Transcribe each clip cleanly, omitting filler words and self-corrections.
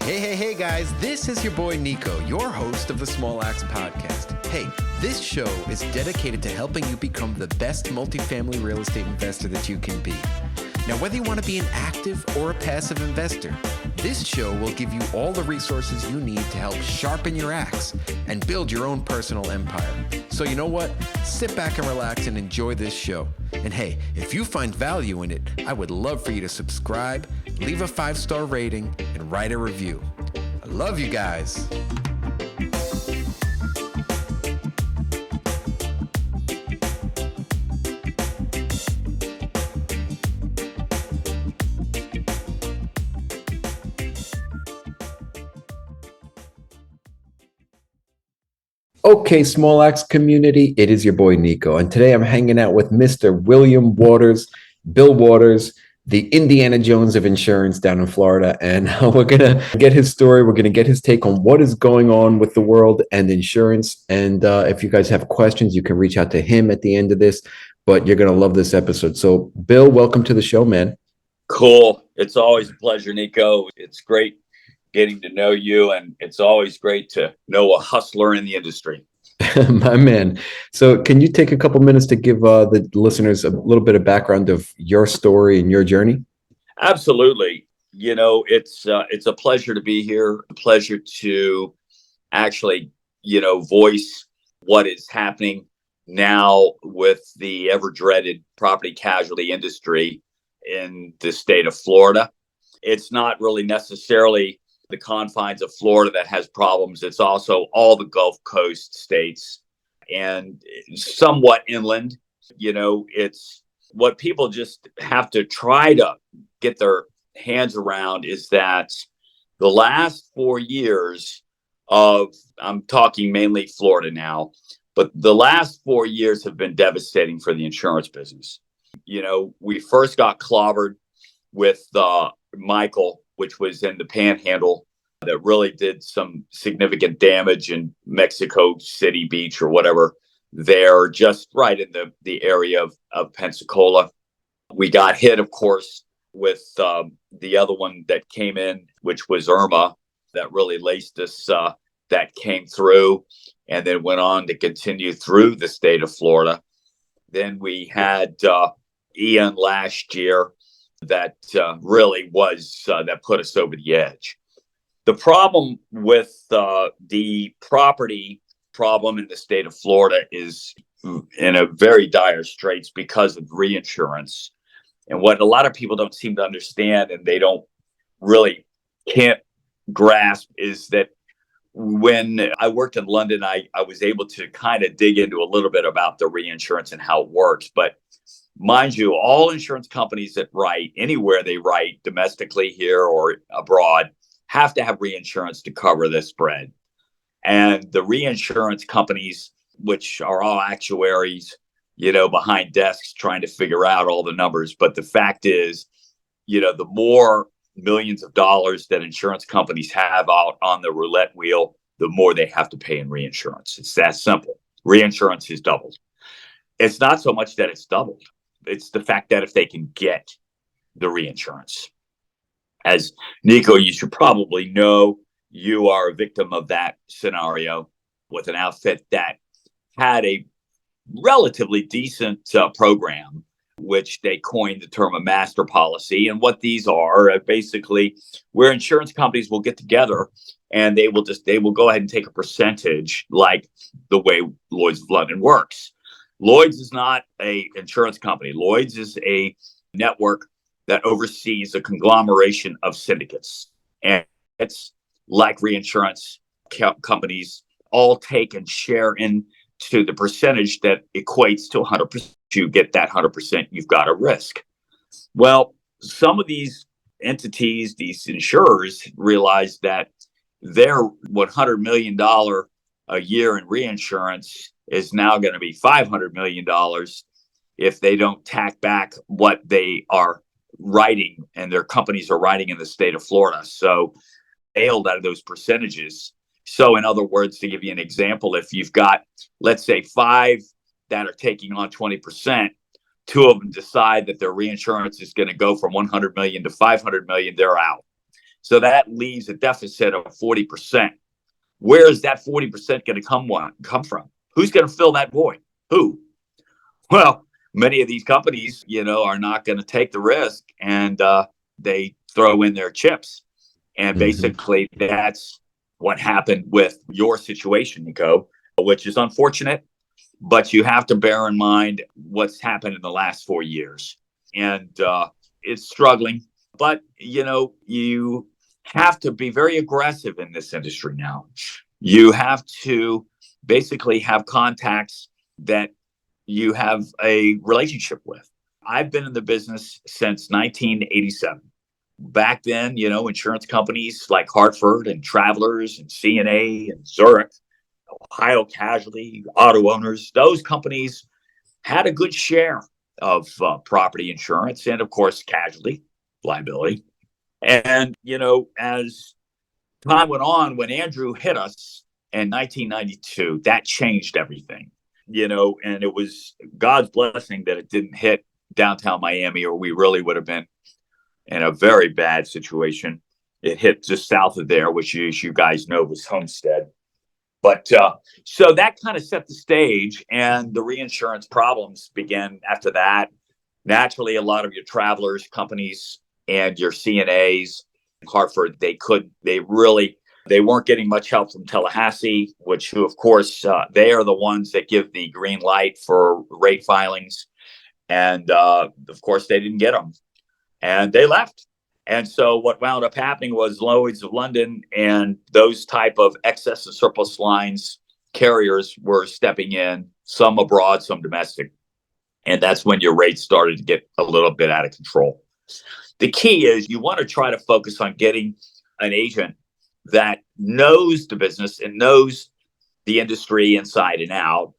Hey, guys, this is your boy Nico, your host of the Small Axe Podcast. Hey, this show is dedicated to helping you become the best multifamily real estate investor that you can be. Now, whether you want to be an active or a passive investor, this show will give you all the resources you need to help sharpen your axe and build your own personal empire. So you know what? Sit back and relax and enjoy this show. And hey, if you find value in it, I would love for you to subscribe, leave a 5-star rating, and write a review. I love you guys. Okay, Small Axe community, it is your boy Nico, and today I'm hanging out with Mr. William Waters, Bill Waters, the Indiana Jones of insurance down in Florida, and we're gonna get his story. We're gonna get his take on what is going on with the world and insurance. And if you guys have questions, you can reach out to him at the end of this. But you're gonna love this episode. So, Bill, welcome to the show, man. Cool. It's always a pleasure, Nico. It's great getting to know you, and it's always great to know a hustler in the industry. My man. So can you take a couple minutes to give the listeners a little bit of background of your story and your journey? Absolutely. It's a pleasure to be here, a pleasure to actually, voice what is happening now with the ever dreaded property casualty industry in the state of Florida. It's not really necessarily the confines of Florida that has problems. It's also all the Gulf Coast states and somewhat inland. It's what people just have to try to get their hands around is that the last 4 years I'm talking mainly Florida now, but the last 4 years have been devastating for the insurance business. We first got clobbered with Michael, which was in the Panhandle, that really did some significant damage in Mexico City Beach or whatever there, just right in the area of Pensacola. We got hit, of course, with the other one that came in, which was Irma, that really laced us, that came through and then went on to continue through the state of Florida. Then we had Ian last year that really was, that put us over the edge. The problem with the property problem in the state of Florida is in a very dire straits because of reinsurance. And what a lot of people don't seem to understand, and they don't really can't grasp, is that when I worked in London, I was able to kind of dig into a little bit about the reinsurance and how it works. But mind you, all insurance companies that write anywhere they write, domestically here or abroad, have to have reinsurance to cover the spread. And the reinsurance companies, which are all actuaries, behind desks trying to figure out all the numbers. But the fact is, the more millions of dollars that insurance companies have out on the roulette wheel, the more they have to pay in reinsurance. It's that simple. Reinsurance is doubled. It's not so much that it's doubled. It's the fact that if they can get the reinsurance. As Nico, you should probably know, you are a victim of that scenario with an outfit that had a relatively decent program, which they coined the term a master policy. And what these are basically where insurance companies will get together and they will go ahead and take a percentage, like the way Lloyd's of London works. Lloyd's is not a insurance company. Lloyd's is a network that oversees a conglomeration of syndicates. And it's like reinsurance companies all take and share into the percentage that equates to 100%. You get that 100%, you've got a risk. Well, some of these entities, these insurers, realize that their $100 million a year in reinsurance is now going to be $500 million if they don't tack back what they are writing and their companies are writing in the state of Florida. So bailed out of those percentages. So in other words, to give you an example, if you've got, let's say, 5 that are taking on 20%, 2 of them decide that their reinsurance is going to go from 100 million to 500 million, they're out. So that leaves a deficit of 40%. Where is that 40% going to come from? Who's going to fill that void? Who? Well, many of these companies, are not going to take the risk, and they throw in their chips. And basically, that's what happened with your situation, Nico, which is unfortunate. But you have to bear in mind what's happened in the last 4 years. And it's struggling. But, you have to be very aggressive in this industry now. You have to basically have contacts that you have a relationship with. I've been in the business since 1987. Back then, insurance companies like Hartford and Travelers and CNA and Zurich, Ohio Casualty, auto owners, those companies had a good share of property insurance and, of course, casualty, liability. And, as time went on, when Andrew hit us in 1992, that changed everything, and it was God's blessing that it didn't hit downtown Miami, or we really would have been in a very bad situation. It hit just south of there, which, as you guys know, was Homestead. But so that kind of set the stage, and the reinsurance problems began after that. Naturally, a lot of your Travelers companies and your CNAs, Hartford, they weren't getting much help from Tallahassee, who, of course, they are the ones that give the green light for rate filings. And of course, they didn't get them, and they left. And so what wound up happening was Lloyd's of London and those type of excess and surplus lines carriers were stepping in, some abroad, some domestic. And that's when your rates started to get a little bit out of control. The key is you want to try to focus on getting an agent that knows the business and knows the industry inside and out.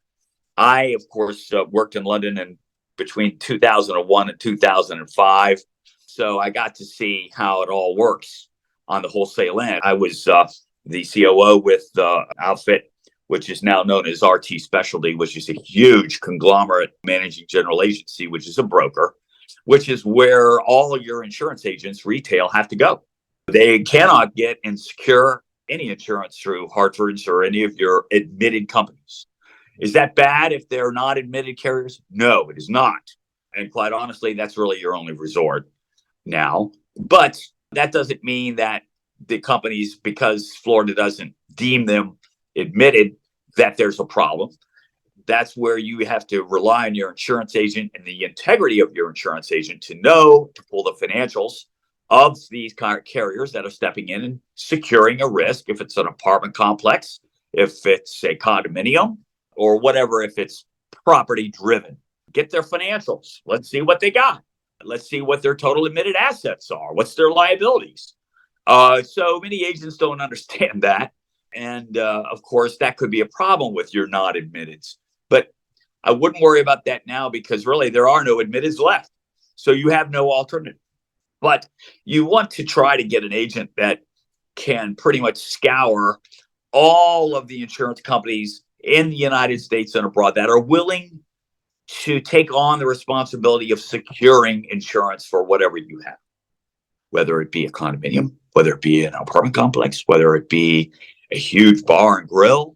I, of course, worked in London in between 2001 and 2005. So I got to see how it all works on the wholesale end. I was the COO with the outfit, which is now known as RT Specialty, which is a huge conglomerate managing general agency, which is a broker, which is where all your insurance agents retail have to go. They cannot get and secure any insurance through Hartford's or any of your admitted companies. Is that bad if they're not admitted carriers? No, it is not. And quite honestly, that's really your only resort now. But that doesn't mean that the companies, because Florida doesn't deem them admitted, that there's a problem. That's where you have to rely on your insurance agent and the integrity of your insurance agent to know to pull the financials of these carriers that are stepping in and securing a risk, if it's an apartment complex, if it's a condominium, or whatever, if it's property driven. Get their financials. Let's see what they got. Let's see what their total admitted assets are. What's their liabilities? So many agents don't understand that. And of course, that could be a problem with your non-admitteds. But I wouldn't worry about that now, because really there are no admitteds left. So you have no alternative. But you want to try to get an agent that can pretty much scour all of the insurance companies in the United States and abroad that are willing to take on the responsibility of securing insurance for whatever you have, whether it be a condominium, whether it be an apartment complex, whether it be a huge bar and grill,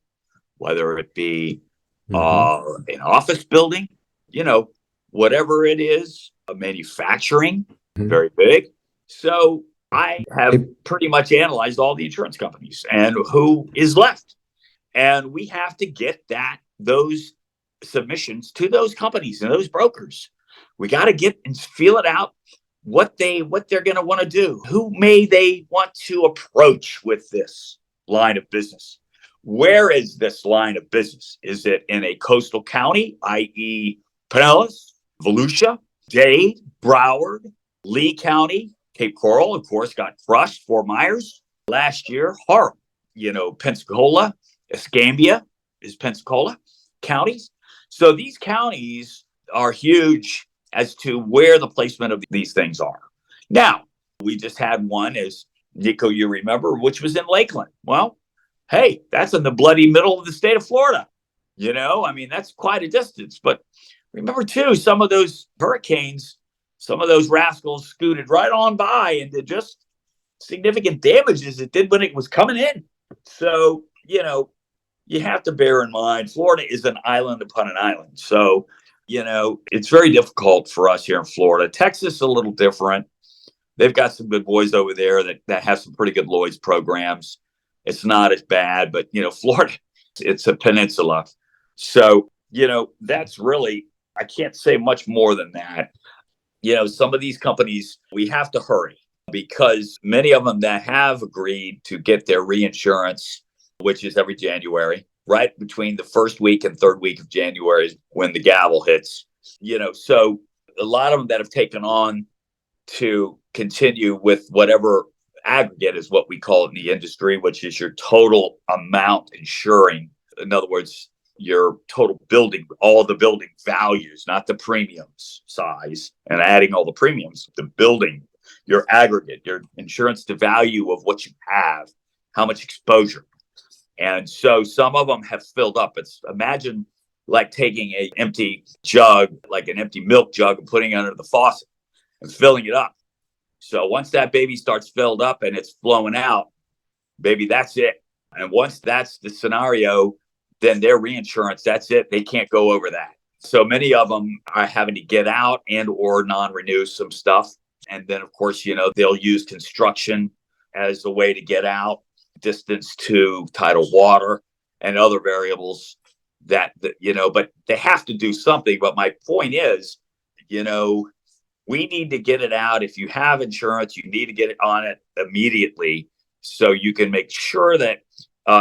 whether it be an office building, whatever it is, manufacturing, very big. So I have pretty much analyzed all the insurance companies and who is left. And we have to get those submissions to those companies and those brokers. We got to get and feel it out what they're going to want to do. Who may they want to approach with this line of business? Where is this line of business? Is it in a coastal county, i.e. Pinellas, Volusia, Dade, Broward, Lee County, Cape Coral, of course, got crushed. Fort Myers last year, horrible. Pensacola, Escambia is Pensacola counties. So these counties are huge as to where the placement of these things are. Now, we just had one, as Nico, you remember, which was in Lakeland. Well, hey, that's in the bloody middle of the state of Florida. That's quite a distance. But remember, too, some of those hurricanes, some of those rascals scooted right on by and just significant damage as it did when it was coming in. So, you have to bear in mind, Florida is an island upon an island. So, it's very difficult for us here in Florida. Texas is a little different. They've got some good boys over there that have some pretty good Lloyd's programs. It's not as bad, but, Florida, it's a peninsula. So, that's really, I can't say much more than that. Some of these companies, we have to hurry because many of them that have agreed to get their reinsurance, which is every January, right between the first week and third week of January is when the gavel hits, so a lot of them that have taken on to continue with whatever aggregate is what we call it in the industry, which is your total amount insuring. In other words, your total building, all the building values, not the premiums size and adding all the premiums, the building, your aggregate, your insurance to value of what you have, how much exposure. And so some of them have filled up. Imagine like taking an empty jug, like an empty milk jug, and putting it under the faucet and filling it up. So once that baby starts filled up and it's flowing out, baby, that's it. And once that's the scenario, then their reinsurance, that's it. They can't go over that. So many of them are having to get out and or non-renew some stuff. And then, of course, they'll use construction as a way to get out, distance to tidal water and other variables that but they have to do something. But my point is, we need to get it out. If you have insurance, you need to get it on it immediately so you can make sure that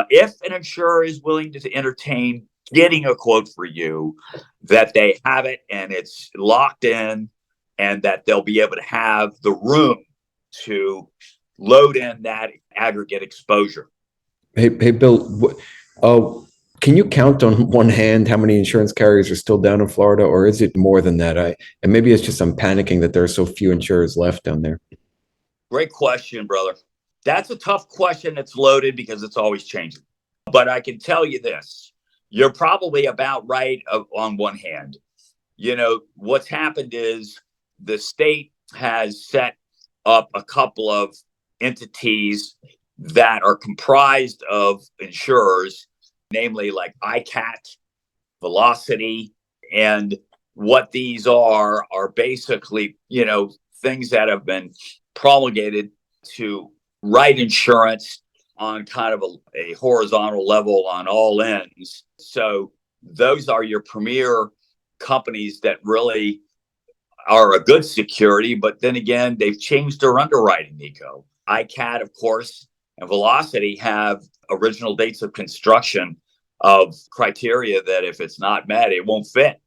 if an insurer is willing to entertain getting a quote for you, that they have it and it's locked in and that they'll be able to have the room to load in that aggregate exposure. Hey, Bill, can you count on one hand how many insurance carriers are still down in Florida, or is it more than that? And maybe it's just I'm panicking that there are so few insurers left down there. Great question, brother. That's a tough question. It's loaded because it's always changing. But I can tell you this. You're probably about right on one hand. What's happened is the state has set up a couple of entities that are comprised of insurers, namely like ICAT, Velocity, and what these are basically, things that have been promulgated to write insurance on kind of a horizontal level on all ends. So those are your premier companies that really are a good security, but then again, they've changed their underwriting, Nico. ICAT, of course, and Velocity have original dates of construction of criteria that if it's not met, it won't fit.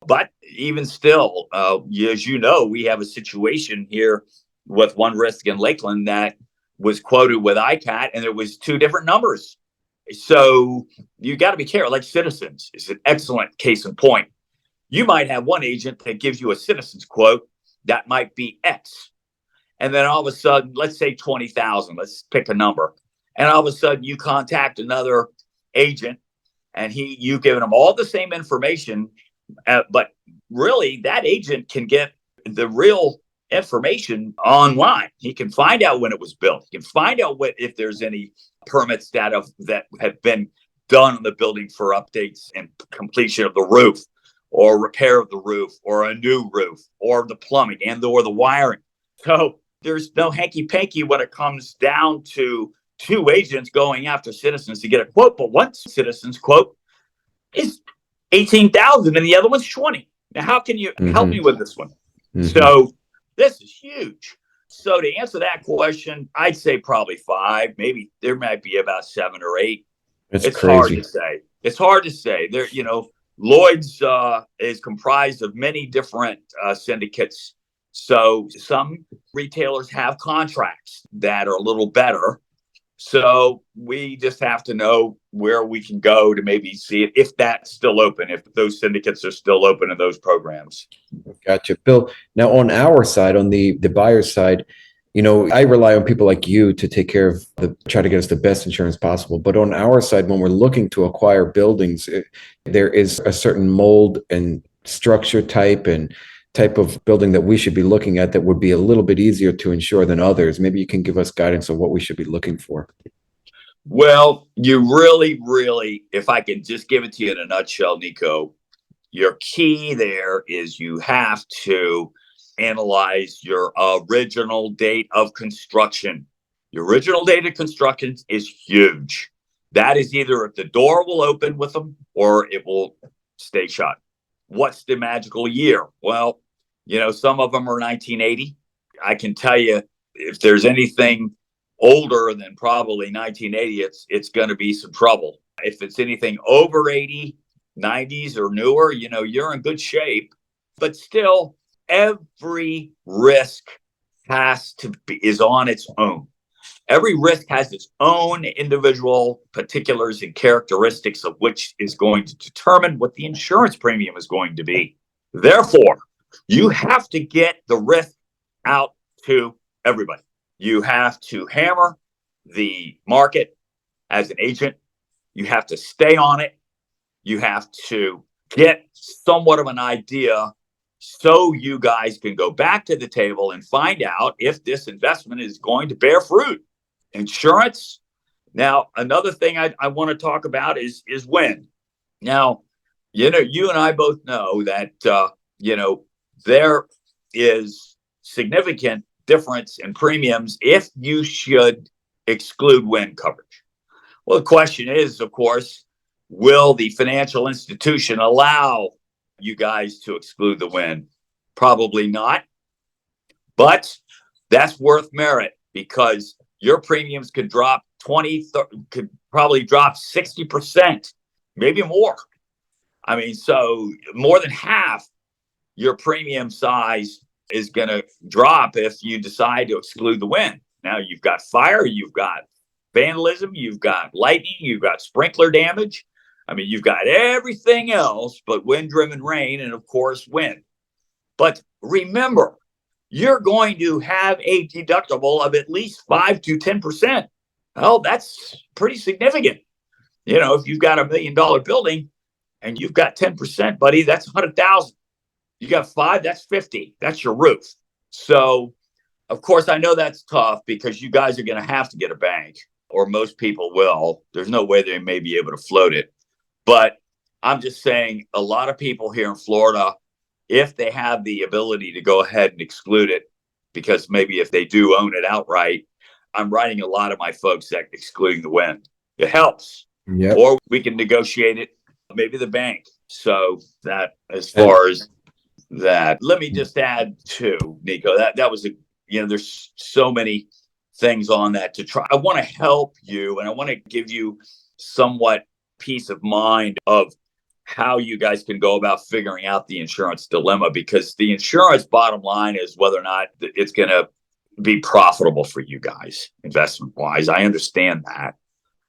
But even still, as you know, we have a situation here with One Risk in Lakeland that was quoted with ICAT, and it was two different numbers. So you got to be careful. Like Citizens is an excellent case in point. You might have one agent that gives you a Citizens quote that might be X. And then all of a sudden, let's say 20,000, let's pick a number. And all of a sudden you contact another agent and you've given them all the same information. But really that agent can get the real information online. He can find out when it was built. He can find out if there's any permits that have been done on the building for updates and completion of the roof or repair of the roof or a new roof or the plumbing and or the wiring. So there's no hanky-panky when it comes down to two agents going after Citizens to get a quote. But one Citizens quote is 18,000 and the other one's 20. Now, how can you help me with this one? So this is huge. So to answer that question, I'd say probably 5. Maybe there might be about 7 or 8. It's crazy. Hard to say. It's hard to say. There, Lloyd's is comprised of many different syndicates. So some retailers have contracts that are a little better. So we just have to know where we can go to maybe see it, if that's still open, if those syndicates are still open in those programs. Gotcha. Bill, now on our side, on the buyer side, I rely on people like you to take care of try to get us the best insurance possible. But on our side, when we're looking to acquire buildings, there is a certain mold and structure type and type of building that we should be looking at that would be a little bit easier to insure than others? Maybe you can give us guidance on what we should be looking for. Well, you really, if I can just give it to you in a nutshell, Nico, your key there is you have to analyze your original date of construction. Your original date of construction is huge. That is either if the door will open with them or it will stay shut. What's the magical year? Well, some of them are 1980. I can tell you, if there's anything older than probably 1980, it's going to be some trouble. If it's anything over 80, 90s or newer, you're in good shape. But still, every risk is on its own. Every risk has its own individual particulars and characteristics of which is going to determine what the insurance premium is going to be. Therefore, you have to get the risk out to everybody. You have to hammer the market as an agent. You have to stay on it. You have to get somewhat of an idea so you guys can go back to the table and find out if this investment is going to bear fruit. Insurance. Now, another thing I want to talk about is wind. Now, you and I both know that, there is significant difference in premiums if you should exclude wind coverage. Well, the question is, of course, will the financial institution allow you guys to exclude the wind? Probably not. But that's worth merit because your premiums could drop could probably drop 60%, maybe more. I mean, so more than half your premium size is going to drop if you decide to exclude the wind. Now you've got fire, you've got vandalism, you've got lightning, you've got sprinkler damage. I mean, you've got everything else but wind-driven rain and, of course, wind. But remember, you're going to have a deductible of at least 5 to 10%. Well, that's pretty significant. If you've got $1 million building and you've got 10%, buddy, that's 100,000. You got 5, that's 50. That's your roof. So, of course, I know that's tough because you guys are going to have to get a bank, or most people will. There's no way they may be able to float it. But I'm just saying a lot of people here in Florida, if they have the ability to go ahead and exclude it, because maybe if they do own it outright, I'm writing a lot of my folks that excluding the wind. It helps. Yep. Or we can negotiate it, maybe the bank. So that as far as that, let me just add too, Nico, that was there's so many things on that to try. I want to help you and I want to give you somewhat peace of mind of how you guys can go about figuring out the insurance dilemma, because the insurance bottom line is whether or not it's going to be profitable for you guys investment wise. I understand that.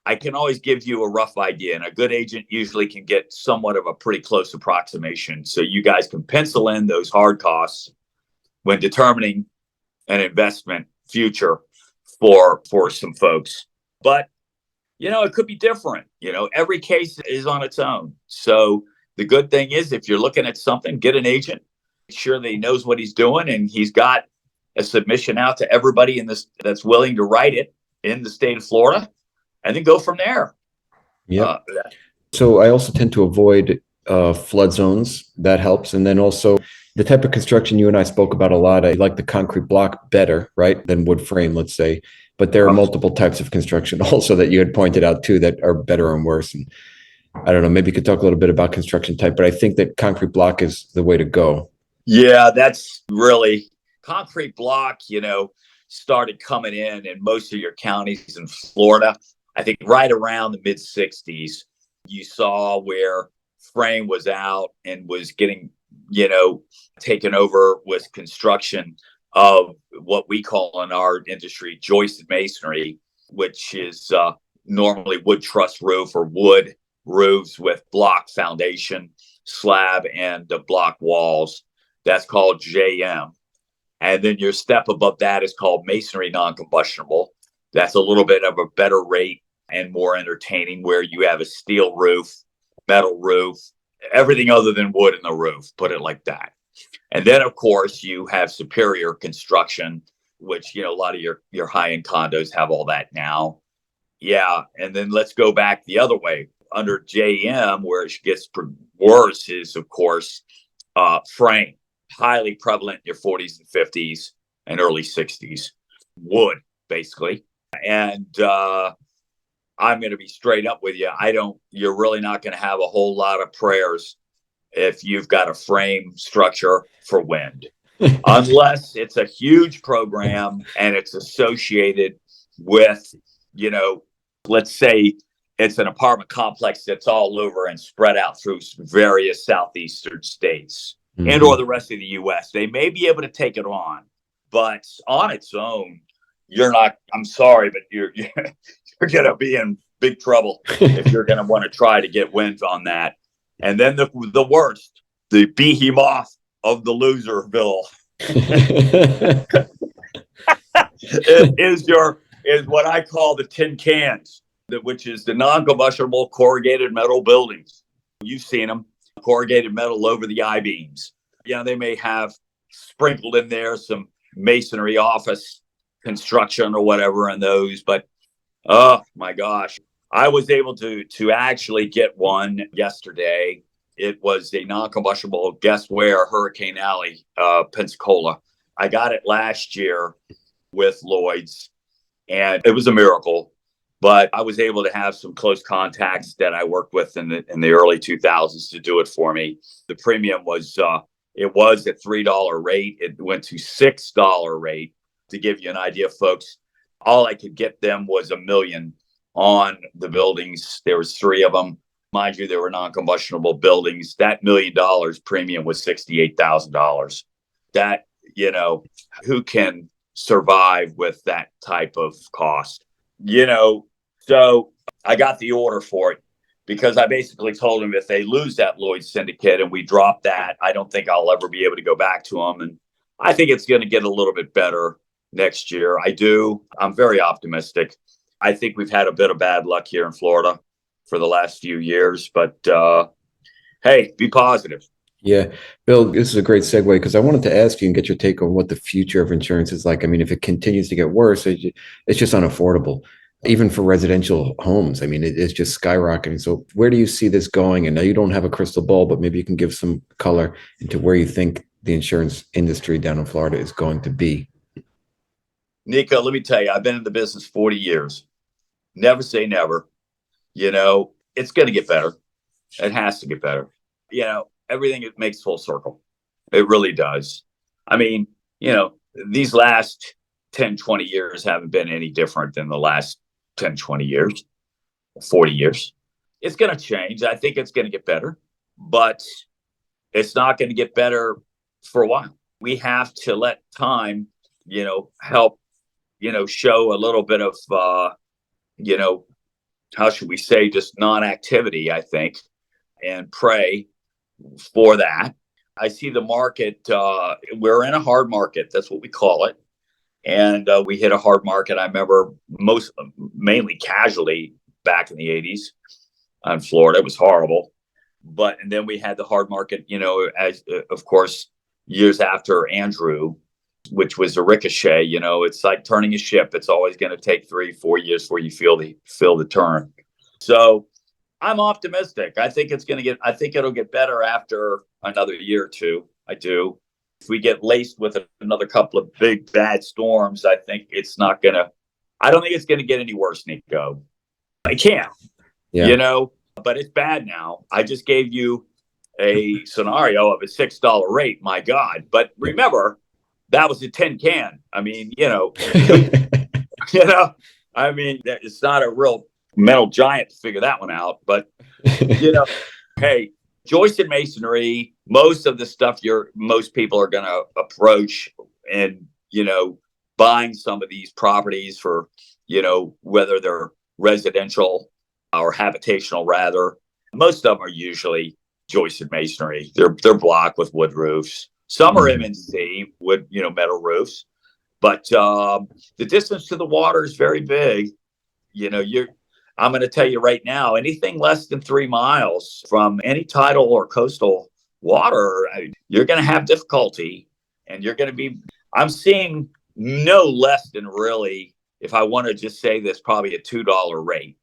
I can always give you a rough idea, and a good agent usually can get somewhat of a pretty close approximation. So you guys can pencil in those hard costs when determining an investment future for some folks. But it could be different. Every case is on its own. So the good thing is, if you're looking at something, get an agent, make sure that he knows what he's doing, and he's got a submission out to everybody in this that's willing to write it in the state of Florida, and then go from there. Yeah. So I also tend to avoid flood zones. That helps. And then also the type of construction you and I spoke about a lot. I like the concrete block better, right, than wood frame, let's say. But there are multiple types of construction also that you had pointed out too that are better and worse. And I don't know, maybe you could talk a little bit about construction type, but I think that concrete block is the way to go. Yeah, that's really concrete block, started coming in most of your counties in Florida. I think right around the mid 60s, you saw where frame was out and was getting, taken over with construction of what we call in our industry joisted masonry, which is normally wood truss roof or wood roofs with block foundation, slab, and block walls. That's called JM. And then your step above that is called masonry non-combustible. That's a little bit of a better rate and more entertaining, where you have a steel roof, metal roof, everything other than wood in the roof, put it like that. And then, of course, you have superior construction, which, a lot of your high-end condos have all that now. Yeah. And then let's go back the other way. Under JM, where it gets worse is, of course, frame, highly prevalent in your 40s and 50s and early 60s. Wood, basically. And I'm going to be straight up with you. You're really not going to have a whole lot of prayers if you've got a frame structure for wind, unless it's a huge program and it's associated with, let's say it's an apartment complex that's all over and spread out through various southeastern states and or the rest of the U.S. They may be able to take it on, but on its own, you're not. I'm sorry, but you're going to be in big trouble if you're going to want to try to get wins on that. And then the worst, the behemoth of the Loserville is what I call the tin cans, which is the non-combustible corrugated metal buildings. You've seen them, corrugated metal over the I-beams. They may have sprinkled in there some masonry office construction or whatever in those, but oh my gosh, I was able to actually get one yesterday. It was a non-combustible, guess where? Hurricane Alley, Pensacola. I got it last year with Lloyd's, and it was a miracle. But I was able to have some close contacts that I worked with in the early 2000s to do it for me. The premium was it was at $3 rate. It went to $6 rate. To give you an idea, folks, all I could get them was $1 million on the buildings. There was 3 of them. Mind you, they were non-combustible buildings. That $1 million premium was $68,000. That, who can survive with that type of cost? So I got the order for it because I basically told them if they lose that Lloyd's syndicate and we drop that, I don't think I'll ever be able to go back to them. And I think it's going to get a little bit better next year. I do. I'm very optimistic. I think we've had a bit of bad luck here in Florida for the last few years, but hey, be positive. Yeah, Bill, this is a great segue because I wanted to ask you and get your take on what the future of insurance is like. I mean, if it continues to get worse, it's just unaffordable, even for residential homes. I mean, it's just skyrocketing. So where do you see this going? And now you don't have a crystal ball, but maybe you can give some color into where you think the insurance industry down in Florida is going to be. Nico, let me tell you, I've been in the business 40 years. Never say never. It's going to get better. It has to get better. Everything it makes full circle. It really does. I mean, these last 10, 20 years haven't been any different than the last 10, 20 years, 40 years. It's going to change. I think it's going to get better, but it's not going to get better for a while. We have to let time, help, show a little bit of, how should we say, just non-activity, I think, and pray for that. I see the market. We're in a hard market. That's what we call it. And we hit a hard market. I remember mainly casualty back in the 80s in Florida. It was horrible. And then we had the hard market, as of course, years after Andrew, which was a ricochet. It's like turning a ship. It's always going to take 3-4 years before you feel the turn. So I'm optimistic. I think it'll get better after another year or two. I do. If we get laced with another couple of big bad storms, I don't think it's going to get any worse, Nico. I can't, but it's bad now. I just gave you a scenario of a $6 rate. My God. But remember, that was a tin can. I mean, it's not a real mental giant to figure that one out, but hey, joist and masonry, most of the stuff most people are going to approach and, buying some of these properties for, whether they're residential or habitational rather, most of them are usually joisted masonry. They're block with wood roofs. Some are M&C wood, metal roofs, but the distance to the water is very big. I'm going to tell you right now, anything less than 3 miles from any tidal or coastal water, you're going to have difficulty, and you're going to be, I'm seeing no less than, really, if I want to just say this, probably a $2 rate.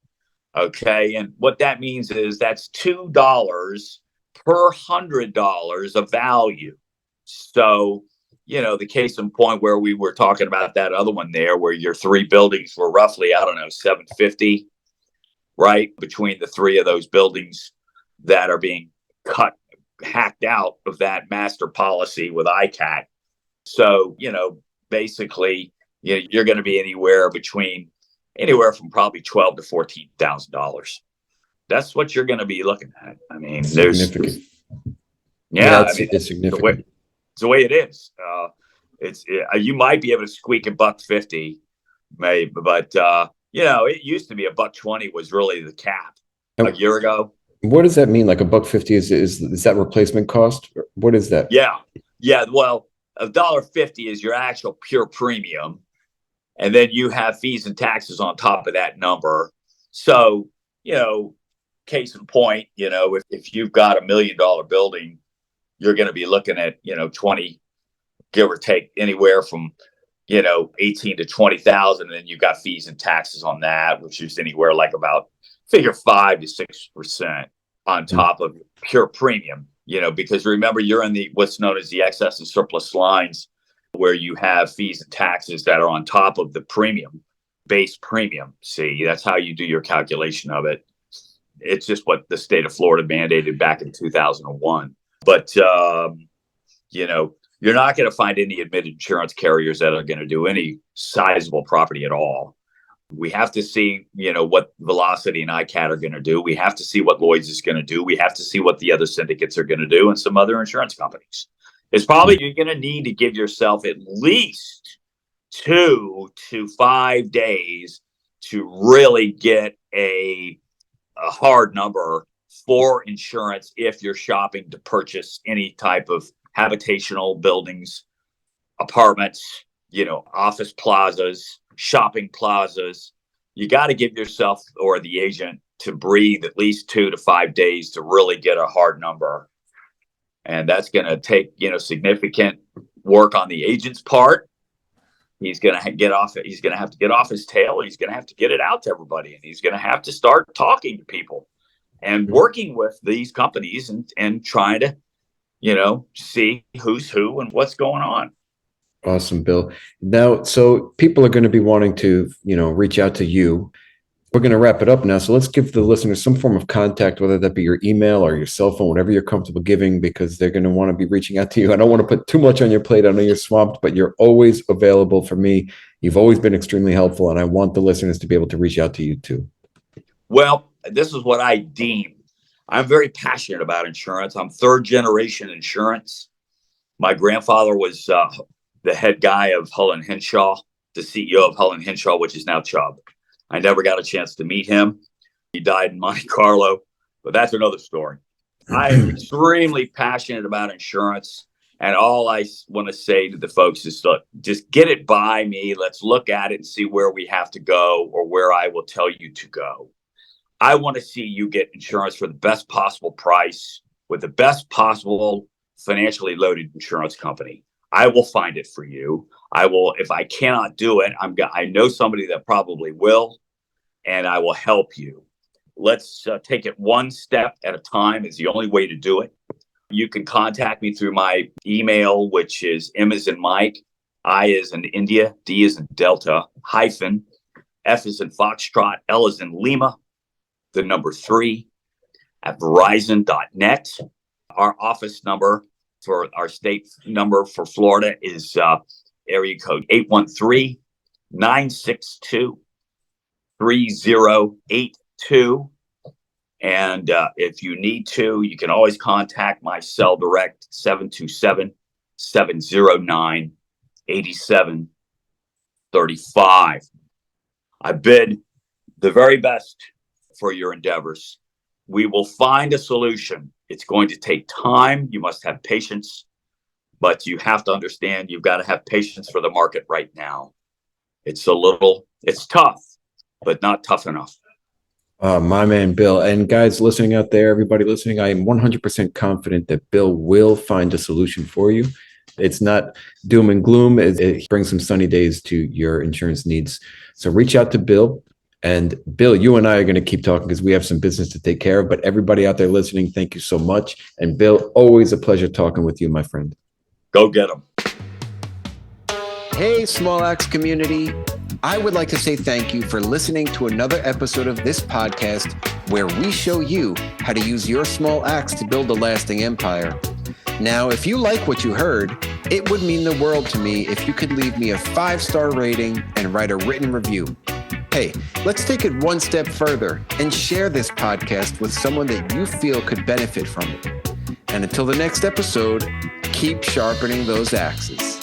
Okay. And what that means is that's $2 per $100 of value. So, the case in point where we were talking about that other one there, where your three buildings were roughly, I don't know, 750, right? Between the three of those buildings that are being hacked out of that master policy with ICAT. So, basically, you're going to be anywhere from probably $12,000 to $14,000. That's what you're going to be looking at. I mean, Significant. Yeah, it's significant. It's the way it is. You might be able to squeak $1.50, maybe, but it used to be $1.20 was really the cap a year ago. What does that mean? Like $1.50 is that replacement cost? What is that? Yeah. Well, $1.50 is your actual pure premium, and then you have fees and taxes on top of that number. So, case in point, if you've got $1 million building, you're going to be looking at 20, give or take, anywhere from 18 to 20,000, and then you've got fees and taxes on that, which is anywhere like about figure 5 to 6% on top of pure premium. Because remember, you're in what's known as the excess and surplus lines, where you have fees and taxes that are on top of the base premium. See, that's how you do your calculation of it. It's just what the state of Florida mandated back in 2001. But, you're not going to find any admitted insurance carriers that are going to do any sizable property at all. We have to see, what Velocity and ICAT are going to do. We have to see what Lloyd's is going to do. We have to see what the other syndicates are going to do, and some other insurance companies. It's probably, you're going to need to give yourself at least 2 to 5 days to really get a hard number for insurance if you're shopping to purchase any type of habitational buildings, apartments, office plazas, shopping plazas. You got to give yourself or the agent to breathe at least 2 to 5 days to really get a hard number. And that's going to take, significant work on the agent's part. He's going to have to get off his tail. He's going to have to get it out to everybody. And he's going to have to start talking to people and working with these companies and trying to, see who's who and what's going on. Awesome, Bill. Now, so people are going to be wanting to, reach out to you. We're going to wrap it up now. So let's give the listeners some form of contact, whether that be your email or your cell phone, whatever you're comfortable giving, because they're going to want to be reaching out to you. I don't want to put too much on your plate. I know you're swamped, but you're always available for me. You've always been extremely helpful, and I want the listeners to be able to reach out to you too. Well, this is what I deem. I'm very passionate about insurance. I'm third generation insurance. My grandfather was the head guy of Hull and Henshaw, the CEO of Hull and Henshaw, which is now Chubb. I never got a chance to meet him. He died in Monte Carlo, but that's another story. I am extremely passionate about insurance, and all I want to say to the folks is, look, just get it by me. Let's look at it and see where we have to go or where I will tell you to go. I want to see you get insurance for the best possible price with the best possible financially loaded insurance company. I will find it for you. I will, if I cannot do it, I know somebody that probably will, and I will help you. Let's take it one step at a time is the only way to do it. You can contact me through my email, which is M as in Mike, I as in India, D as in Delta, hyphen, F as in Foxtrot, L as in Lima, the number 3 at verizon.net. Our office number for our state number for Florida is area code 813-962-3082. And if you need to, you can always contact my cell direct, 727-709-8735. I bid the very best for your endeavors. We will find a solution. It's going to take time. You must have patience, but you have to understand you've got to have patience for the market right now. It's tough, but not tough enough. My man, Bill. And guys listening out there, everybody listening, I am 100% confident that Bill will find a solution for you. It's not doom and gloom. It brings some sunny days to your insurance needs. So reach out to Bill. And Bill, you and I are going to keep talking because we have some business to take care of. But everybody out there listening, thank you so much. And Bill, always a pleasure talking with you, my friend. Go get them. Hey, Small Axe community. I would like to say thank you for listening to another episode of this podcast where we show you how to use your small axe to build a lasting empire. Now, if you like what you heard, it would mean the world to me if you could leave me a 5-star rating and write a written review. Hey, let's take it one step further and share this podcast with someone that you feel could benefit from it. And until the next episode, keep sharpening those axes.